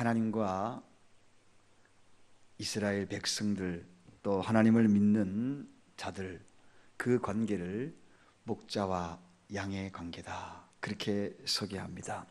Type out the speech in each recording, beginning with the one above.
하나님과 이스라엘 백성들 또 하나님을 믿는 자들 그 관계를 목자와 양의 관계다 그렇게 소개합니다.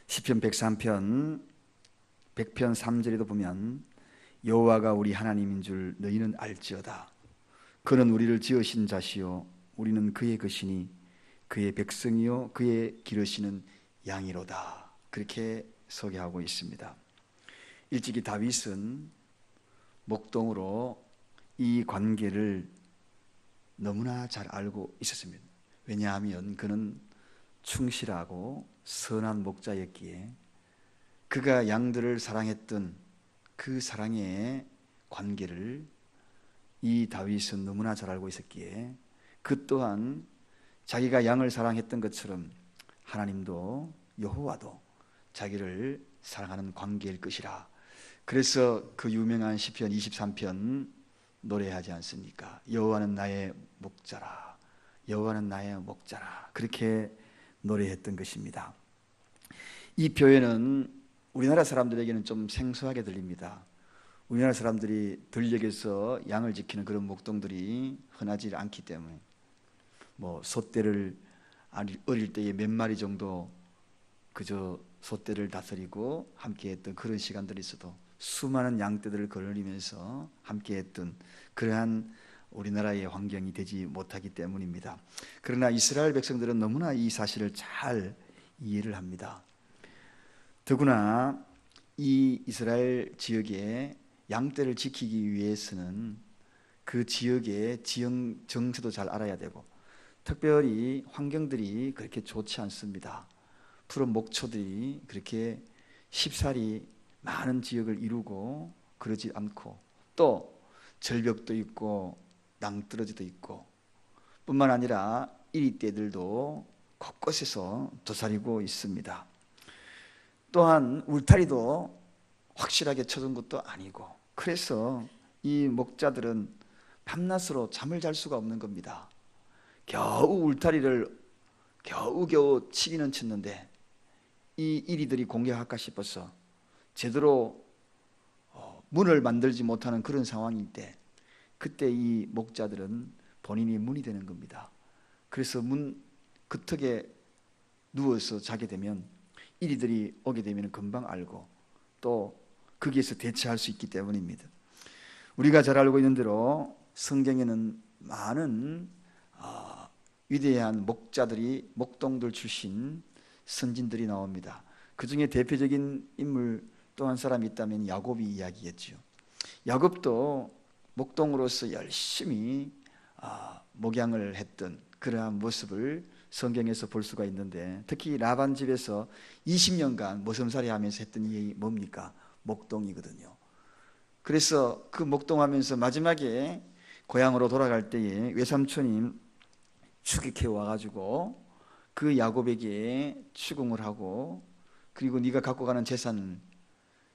시편 103편 100편 3절에도 보면 여호와가 우리 하나님인 줄 너희는 알지어다. 그는 우리를 지으신 자시요 우리는 그의 것이니 그의 백성이요 그의 기르시는 양이로다 그렇게 소개하고 있습니다. 일찍이 다윗은 목동으로 이 관계를 너무나 잘 알고 있었습니다. 왜냐하면 그는 충실하고 선한 목자였기에 그가 양들을 사랑했던 그 사랑의 관계를 이 다윗은 너무나 잘 알고 있었기에 그 또한 자기가 양을 사랑했던 것처럼 하나님도 여호와도 자기를 사랑하는 관계일 것이라. 그래서 그 유명한 시편 23편 노래하지 않습니까? 여호와는 나의 목자라, 여호와는 나의 목자라 그렇게 노래했던 것입니다. 이 표현은 우리나라 사람들에게는 좀 생소하게 들립니다. 우리나라 사람들이 들녘에서 양을 지키는 그런 목동들이 흔하지 않기 때문에 소떼를 어릴 때에 몇 마리 정도 그저 소떼를 다스리고 함께했던 그런 시간들이 있어도 수많은 양떼들을 거느리면서 함께했던 그러한 우리나라의 환경이 되지 못하기 때문입니다. 그러나 이스라엘 백성들은 너무나 이 사실을 잘 이해를 합니다. 더구나 이 이스라엘 지역의 양떼를 지키기 위해서는 그 지역의 지형 정세도 잘 알아야 되고 특별히 환경들이 그렇게 좋지 않습니다. 푸른 목초들이 그렇게 쉽사리 많은 지역을 이루고 그러지 않고 또 절벽도 있고 낭떠러지도 있고 뿐만 아니라 이리떼들도 곳곳에서 도사리고 있습니다. 또한 울타리도 확실하게 쳐준 것도 아니고 그래서 이 목자들은 밤낮으로 잠을 잘 수가 없는 겁니다. 겨우 울타리를 겨우겨우 치기는 쳤는데 이 이리들이 공격할까 싶어서 제대로 문을 만들지 못하는 그런 상황일 때 그때 이 목자들은 본인이 문이 되는 겁니다. 그래서 문 그턱에 누워서 자게 되면 이리들이 오게 되면 금방 알고 또 거기에서 대처할 수 있기 때문입니다. 우리가 잘 알고 있는 대로 성경에는 많은 위대한 목자들이 목동들 출신 선진들이 나옵니다. 그 중에 대표적인 인물 또 한 사람이 있다면 야곱이 이야기했죠. 야곱도 목동으로서 열심히 목양을 했던 그러한 모습을 성경에서 볼 수가 있는데 특히 라반 집에서 20년간 머슴살이 하면서 했던 일이 뭡니까? 목동이거든요. 그래서 그 목동하면서 마지막에 고향으로 돌아갈 때에 외삼촌이 추격해 와가지고 그 야곱에게 추궁을 하고 그리고 네가 갖고 가는 재산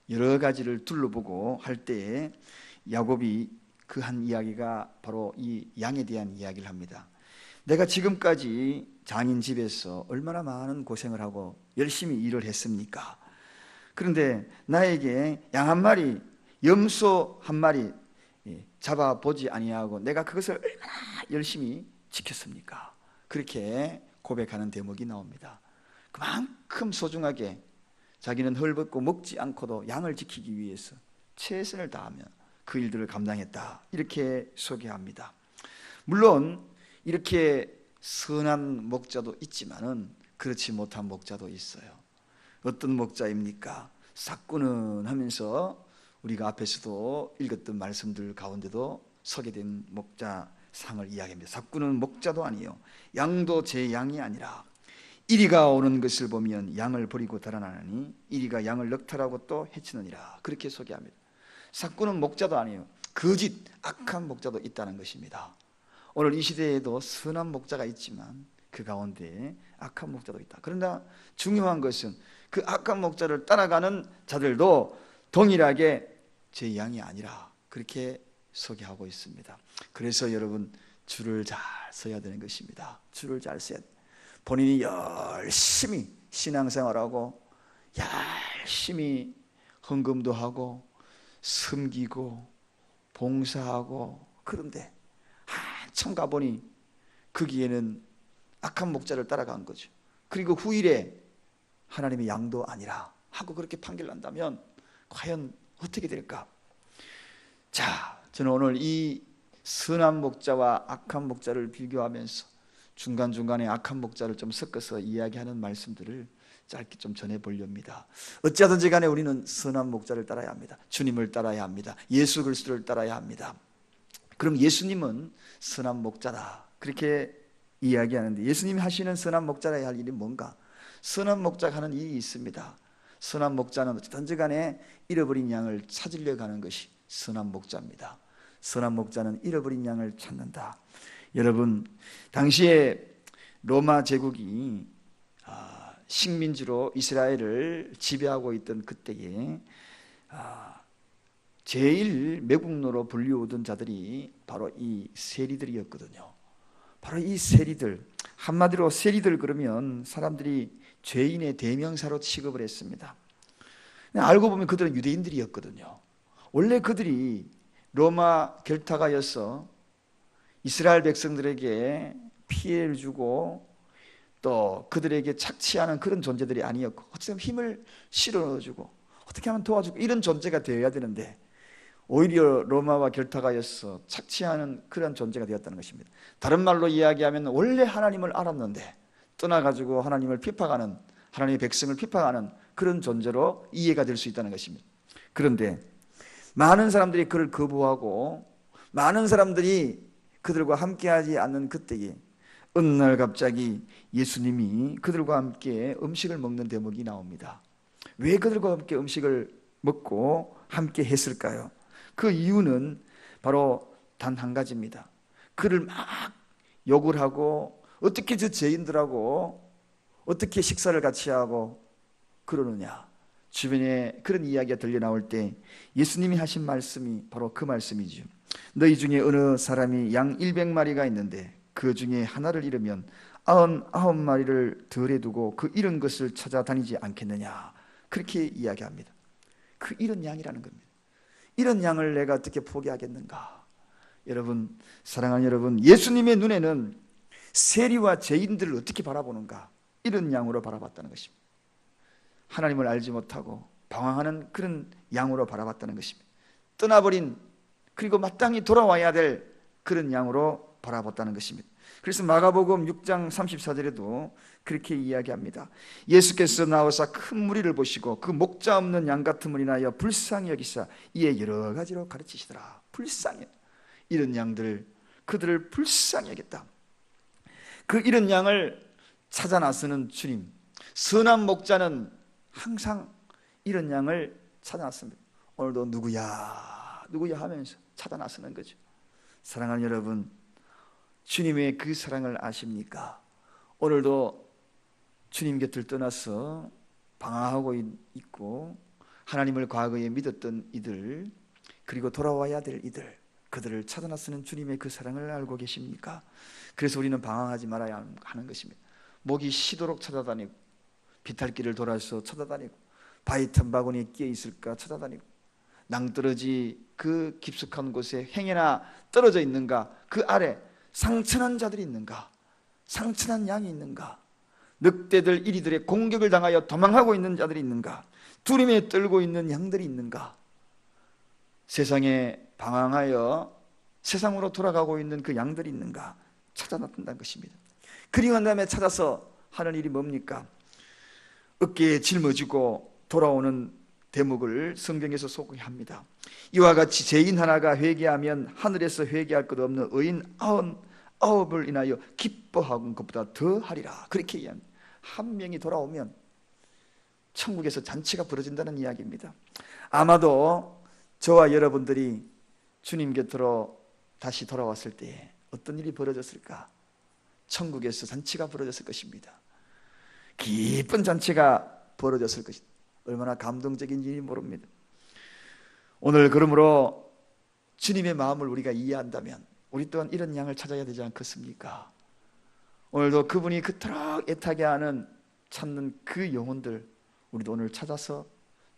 여러 가지를 둘러보고 할 때에 야곱이 그 한 이야기가 바로 이 양에 대한 이야기를 합니다. 내가 지금까지 장인 집에서 얼마나 많은 고생을 하고 열심히 일을 했습니까? 그런데 나에게 양 한 마리, 염소 한 마리 잡아보지 아니하고 내가 그것을 얼마나 열심히 지켰습니까? 그렇게 고백하는 대목이 나옵니다. 그만큼 소중하게 자기는 헐벗고 먹지 않고도 양을 지키기 위해서 최선을 다하며 그 일들을 감당했다 이렇게 소개합니다. 물론 이렇게 선한 목자도 있지만은 그렇지 못한 목자도 있어요. 어떤 목자입니까? 삭구는 하면서 우리가 앞에서도 읽었던 말씀들 가운데도 소개된 목자 상을 이야기합니다. 삭구는 목자도 아니요 양도 제 양이 아니라 이리가 오는 것을 보면 양을 버리고 달아나니 이리가 양을 넉탈하고 또 해치느니라 그렇게 소개합니다. 삭구는 목자도 아니에요. 거짓 악한 목자도 있다는 것입니다. 오늘 이 시대에도 선한 목자가 있지만 그 가운데 악한 목자도 있다. 그러나 중요한 것은 그 악한 목자를 따라가는 자들도 동일하게 제 양이 아니라 그렇게 소개하고 있습니다. 그래서 여러분 줄을 잘 서야 되는 것입니다. 줄을 잘 서야 돼요. 본인이 열심히 신앙생활하고 열심히 헌금도 하고 섬기고 봉사하고, 그런데 한참 가보니 거기에는 악한 목자를 따라간 거죠. 그리고 후일에 하나님의 양도 아니라 하고 그렇게 판결난다면 과연 어떻게 될까? 자, 저는 오늘 이 선한 목자와 악한 목자를 비교하면서 중간중간에 악한 목자를 좀 섞어서 이야기하는 말씀들을 짧게 좀 전해보렵니다. 어찌하든지 간에 우리는 선한 목자를 따라야 합니다. 주님을 따라야 합니다. 예수 그리스도를 따라야 합니다. 그럼 예수님은 선한 목자다, 그렇게 이야기하는데, 예수님이 하시는 선한 목자라야 할 일이 뭔가? 선한 목자가 하는 일이 있습니다. 선한 목자는 어찌든지 간에 잃어버린 양을 찾으려고 하는 것이 선한 목자입니다. 선한 목자는 잃어버린 양을 찾는다. 여러분, 당시에 로마 제국이 식민지로 이스라엘을 지배하고 있던 그때에 제일 매국노로 불리우던 자들이 바로 이 세리들이었거든요. 바로 이 세리들, 한마디로 세리들 그러면 사람들이 죄인의 대명사로 취급을 했습니다. 알고 보면 그들은 유대인들이었거든요. 원래 그들이 로마 결탁하여서 이스라엘 백성들에게 피해를 주고 또 그들에게 착취하는 그런 존재들이 아니었고, 어쩌면 힘을 실어주고 어떻게 하면 도와주고 이런 존재가 되어야 되는데, 오히려 로마와 결탁하여서 착취하는 그런 존재가 되었다는 것입니다. 다른 말로 이야기하면 원래 하나님을 알았는데 떠나가지고 하나님을 핍박하는, 하나님의 백성을 핍박하는 그런 존재로 이해가 될 수 있다는 것입니다. 그런데 많은 사람들이 그를 거부하고 많은 사람들이 그들과 함께하지 않는 그때에 어느 날 갑자기 예수님이 그들과 함께 음식을 먹는 대목이 나옵니다. 왜 그들과 함께 음식을 먹고 함께 했을까요? 그 이유는 바로 단 한 가지입니다. 그를 막 욕을 하고 어떻게 저 죄인들하고 어떻게 식사를 같이 하고 그러느냐, 주변에 그런 이야기가 들려 나올 때 예수님이 하신 말씀이 바로 그 말씀이죠. 너희 중에 어느 사람이 양 100마리가 있는데 그 중에 하나를 잃으면 99마리를 덜에 두고 그 잃은 것을 찾아다니지 않겠느냐, 그렇게 이야기합니다. 그 잃은 양이라는 겁니다. 이런 양을 내가 어떻게 포기하겠는가? 여러분, 사랑하는 여러분, 예수님의 눈에는 세리와 죄인들을 어떻게 바라보는가? 이런 양으로 바라봤다는 것입니다. 하나님을 알지 못하고 방황하는 그런 양으로 바라봤다는 것입니다. 떠나버린, 그리고 마땅히 돌아와야 될 그런 양으로 바라봤다는 것입니다. 그래서 마가복음 6장 34절에도 그렇게 이야기합니다. 예수께서 나오사 큰 무리를 보시고 그 목자 없는 양 같음을 인하여 불쌍히 여기사 이에 여러 가지로 가르치시더라. 불쌍히, 이런 양들, 그들을 불쌍히 여겼다. 그 이런 양을 찾아 나서는 주님, 선한 목자는 항상 이런 양을 찾아 나섭니다. 오늘도 누구야 하면서 찾아 나서는 거죠. 사랑하는 여러분, 주님의 그 사랑을 아십니까? 오늘도 주님 곁을 떠나서 방황하고 있고 하나님을 과거에 믿었던 이들, 그리고 돌아와야 될 이들, 그들을 찾아 나서는 주님의 그 사랑을 알고 계십니까? 그래서 우리는 방황하지 말아야 하는 것입니다. 목이 쉬도록 찾아다니고 비탈길을 돌아서 찾아다니고 바위 틈바구니에 끼어 있을까 찾아다니고 낭떠러지 그 깊숙한 곳에 행여나 떨어져 있는가, 그 아래 상처난 자들이 있는가, 상처난 양이 있는가, 늑대들 이리들의 공격을 당하여 도망하고 있는 자들이 있는가, 두림에 떨고 있는 양들이 있는가, 세상에 방황하여 세상으로 돌아가고 있는 그 양들이 있는가 찾아 나타난다는 것입니다. 그리고 난 다음에 찾아서 하는 일이 뭡니까? 어깨에 짊어지고 돌아오는 대목을 성경에서 소개합니다. 이와 같이 죄인 하나가 회개하면 하늘에서 회개할 것 없는 의인 99을 인하여 기뻐하고 것보다 더 하리라. 그렇게 이야기합니다. 한 명이 돌아오면 천국에서 잔치가 벌어진다는 이야기입니다. 아마도 저와 여러분들이 주님 곁으로 다시 돌아왔을 때 어떤 일이 벌어졌을까? 천국에서 잔치가 벌어졌을 것입니다. 기쁜 잔치가 벌어졌을 것입니다. 얼마나 감동적인 일인지 모릅니다. 오늘 그러므로 주님의 마음을 우리가 이해한다면 우리 또한 이런 양을 찾아야 되지 않겠습니까? 오늘도 그분이 그토록 애타게 하는 찾는 그 영혼들, 우리도 오늘 찾아서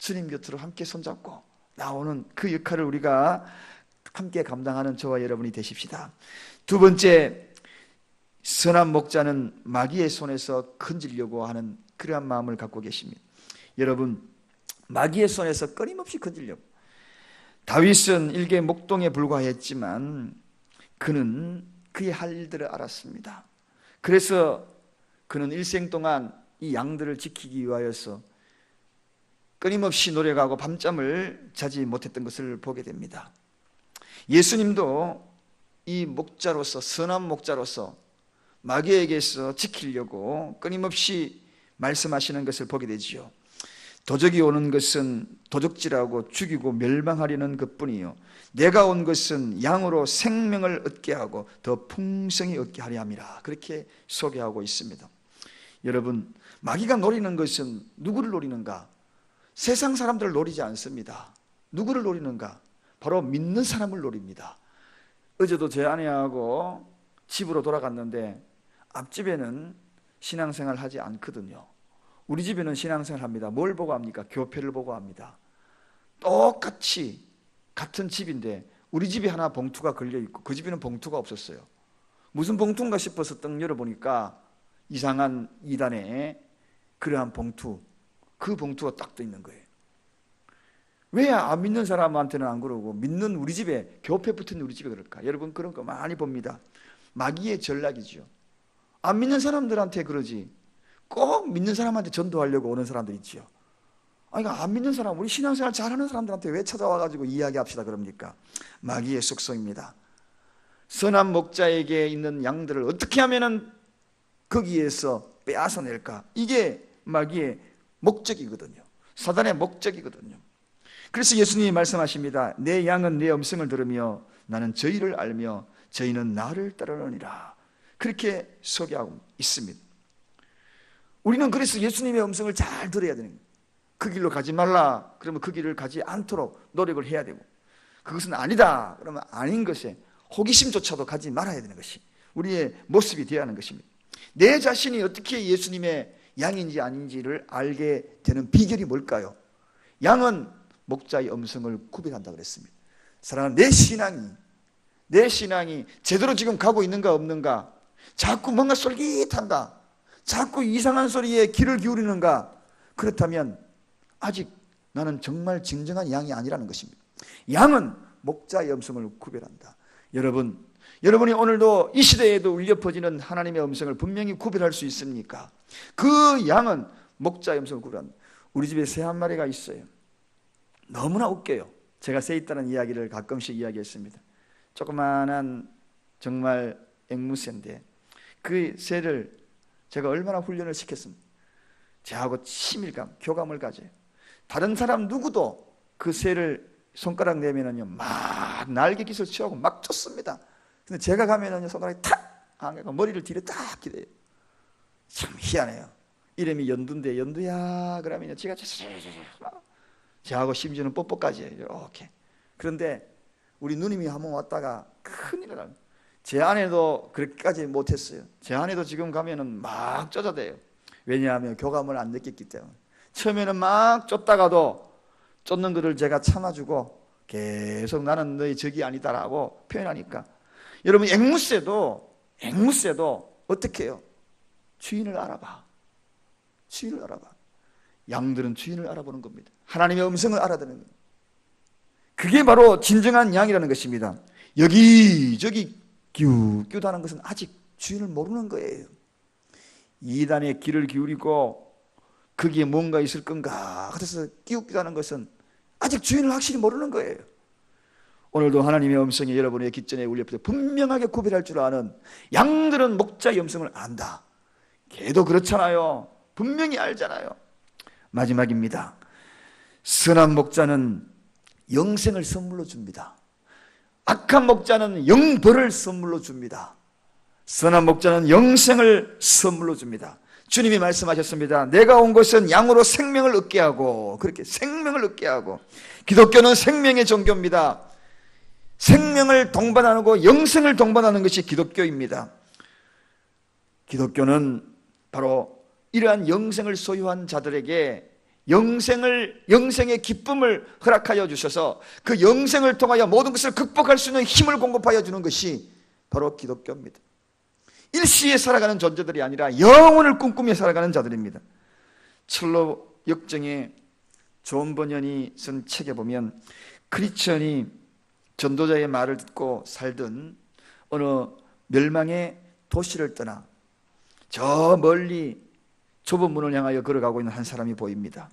주님 곁으로 함께 손잡고 나오는 그 역할을 우리가 함께 감당하는 저와 여러분이 되십시다. 두 번째, 선한 목자는 마귀의 손에서 건지려고 하는 그러한 마음을 갖고 계십니다. 여러분, 마귀의 손에서 끊임없이 건지려고. 다윗은 일개 목동에 불과했지만 그는 그의 할 일들을 알았습니다. 그래서 그는 일생 동안 이 양들을 지키기 위하여서 끊임없이 노력하고 밤잠을 자지 못했던 것을 보게 됩니다. 예수님도 이 목자로서, 선한 목자로서 마귀에게서 지키려고 끊임없이 말씀하시는 것을 보게 되지요. 도적이 오는 것은 도적질하고 죽이고 멸망하려는 것뿐이요, 내가 온 것은 양으로 생명을 얻게 하고 더 풍성히 얻게 하려 함이라, 그렇게 소개하고 있습니다. 여러분, 마귀가 노리는 것은 누구를 노리는가? 세상 사람들을 노리지 않습니다. 누구를 노리는가? 바로 믿는 사람을 노립니다. 어제도 제 아내하고 집으로 돌아갔는데 앞집에는 신앙생활 하지 않거든요. 우리 집에는 신앙생활 합니다. 뭘 보고 합니까? 교회를 보고 합니다. 똑같이 같은 집인데 우리 집에 하나 봉투가 걸려있고 그 집에는 봉투가 없었어요. 무슨 봉투인가 싶어서 떡 열어보니까 이상한 이단에 그러한 봉투, 그 봉투가 딱 떠 있는 거예요. 왜 안 믿는 사람한테는 안 그러고 믿는 우리 집에, 교회 붙은 우리 집에 그럴까? 여러분, 그런 거 많이 봅니다. 마귀의 전략이죠. 안 믿는 사람들한테 그러지 꼭 믿는 사람한테 전도하려고 오는 사람들 있지요. 아니, 안 믿는 사람, 우리 신앙생활 잘하는 사람들한테 왜 찾아와가지고 이야기합시다 그럽니까? 마귀의 속성입니다. 선한 목자에게 있는 양들을 어떻게 하면은 거기에서 빼앗아낼까? 이게 마귀의 목적이거든요. 사단의 목적이거든요. 그래서 예수님이 말씀하십니다. 내 양은 내 음성을 들으며 나는 저희를 알며 저희는 나를 따르느니라, 그렇게 소개하고 있습니다. 우리는 그래서 예수님의 음성을 잘 들어야 되는 거예요. 그 길로 가지 말라 그러면 그 길을 가지 않도록 노력을 해야 되고, 그것은 아니다 그러면 아닌 것에 호기심조차도 가지 말아야 되는 것이 우리의 모습이 되어야 하는 것입니다. 내 자신이 어떻게 예수님의 양인지 아닌지를 알게 되는 비결이 뭘까요? 양은 목자의 음성을 구별한다고 그랬습니다. 사랑하는, 내 신앙이 제대로 지금 가고 있는가 없는가, 자꾸 뭔가 솔깃한가, 자꾸 이상한 소리에 귀를 기울이는가, 그렇다면 아직 나는 정말 진정한 양이 아니라는 것입니다. 양은 목자의 음성을 구별한다. 여러분이 오늘도 이 시대에도 울려 퍼지는 하나님의 음성을 분명히 구별할 수 있습니까? 그 양은 목자의 음성을 구별한다. 우리 집에 새 한 마리가 있어요. 너무나 웃겨요. 제가 새 있다는 이야기를 가끔씩 이야기했습니다. 조그마한 정말 앵무새인데 그 새를 제가 얼마나 훈련을 시켰습니까? 저하고 친밀감, 교감을 가져요. 다른 사람 누구도 그 새를 손가락 내면은요 막 날개 기술 취하고 막 쫓습니다. 근데 제가 가면은요 손가락이 탁 안가고 머리를 뒤로 딱 기대요. 참 희한해요. 이름이 연두인데, 연두야 그러면요 제가 저하고 심지어는 뽀뽀까지 해요. 이렇게. 그런데 우리 누님이 한번 왔다가 큰일을 합니다. 제 아내도 그렇게까지 못했어요. 제 아내도 지금 가면은 막 쫓아대요. 왜냐하면 교감을 안 느꼈기 때문에. 처음에는 막 쫓다가도 쫓는 것을 제가 참아주고 계속 나는 너희 적이 아니다라고 표현하니까, 여러분 앵무새도 어떻게 해요? 주인을 알아봐. 양들은 주인을 알아보는 겁니다. 하나님의 음성을 알아듣는 겁니다. 그게 바로 진정한 양이라는 것입니다. 여기저기 기웃기웃하는 것은 아직 주인을 모르는 거예요. 이단에 귀를 기울이고 거기에 뭔가 있을 건가 그래서 기웃기웃하는 것은 아직 주인을 확실히 모르는 거예요. 오늘도 하나님의 음성이 여러분의 귓전에 울려 퍼져 분명하게 구별할 줄 아는 양들은 목자의 음성을 안다. 개도 그렇잖아요. 분명히 알잖아요. 마지막입니다. 선한 목자는 영생을 선물로 줍니다. 악한 목자는 영벌을 선물로 줍니다. 선한 목자는 영생을 선물로 줍니다. 주님이 말씀하셨습니다. 내가 온 것은 양으로 생명을 얻게 하고, 그렇게 생명을 얻게 하고. 기독교는 생명의 종교입니다. 생명을 동반하고 영생을 동반하는 것이 기독교입니다. 기독교는 바로 이러한 영생을 소유한 자들에게 영생의 기쁨을 허락하여 주셔서 그 영생을 통하여 모든 것을 극복할 수 있는 힘을 공급하여 주는 것이 바로 기독교입니다. 일시에 살아가는 존재들이 아니라 영혼을 꿈꾸며 살아가는 자들입니다. 철로 역정의 존 버년이 쓴 책에 보면 크리스천이 전도자의 말을 듣고 살던 어느 멸망의 도시를 떠나 저 멀리 좁은 문을 향하여 걸어가고 있는 한 사람이 보입니다.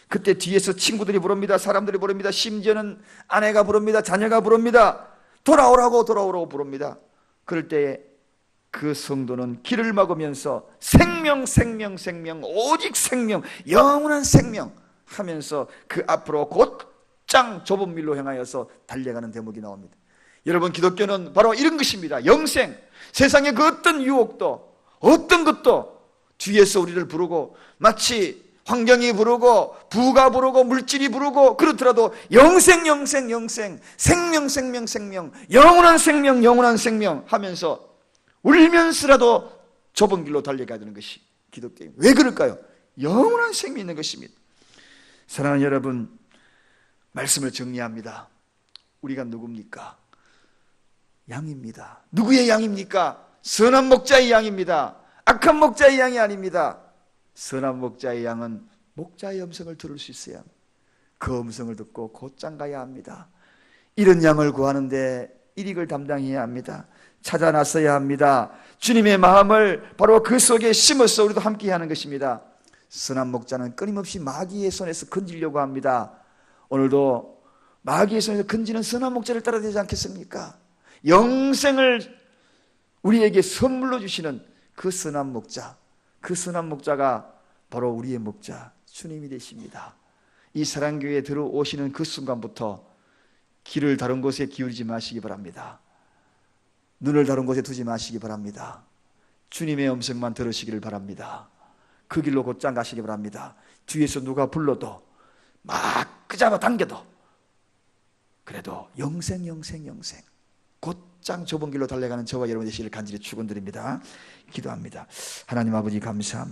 그때 뒤에서 친구들이 부릅니다. 사람들이 부릅니다. 심지어는 아내가 부릅니다. 자녀가 부릅니다. 돌아오라고 부릅니다. 그럴 때에 그 성도는 길을 막으면서 생명, 오직 생명, 영원한 생명 하면서 그 앞으로 곧장 좁은 밀로 향하여서 달려가는 대목이 나옵니다. 여러분, 기독교는 바로 이런 것입니다. 영생, 세상의 그 어떤 유혹도 어떤 것도 뒤에서 우리를 부르고, 마치 환경이 부르고 부가 부르고 물질이 부르고 그렇더라도 영생, 생명, 영원한 생명 하면서 울면서라도 좁은 길로 달려가야 되는 것이 기독교입니다. 왜 그럴까요? 영원한 생명이 있는 것입니다. 사랑하는 여러분, 말씀을 정리합니다. 우리가 누굽니까? 양입니다. 누구의 양입니까? 선한 목자의 양입니다. 악한 목자의 양이 아닙니다. 선한 목자의 양은 목자의 음성을 들을 수 있어야 합니다. 그 음성을 듣고 곧장 가야 합니다. 이런 양을 구하는데 일익을 담당해야 합니다. 찾아 나서야 합니다. 주님의 마음을 바로 그 속에 심어서 우리도 함께 하는 것입니다. 선한 목자는 끊임없이 마귀의 손에서 건지려고 합니다. 오늘도 마귀의 손에서 건지는 선한 목자를 따라야 되지 않겠습니까? 영생을 우리에게 선물로 주시는 그 선한 목자, 그 선한 목자가 바로 우리의 목자 주님이 되십니다. 이 사랑교회에 들어오시는 그 순간부터 길을 다른 곳에 기울이지 마시기 바랍니다. 눈을 다른 곳에 두지 마시기 바랍니다. 주님의 음성만 들으시기를 바랍니다. 그 길로 곧장 가시기 바랍니다. 뒤에서 누가 불러도 막 끄잡아 당겨도 그래도 영생 곧장 좁은 길로 달려가는 저와 여러분 되시기를 간절히 축원드립니다. 기도합니다. 하나님 아버지 감사합니다.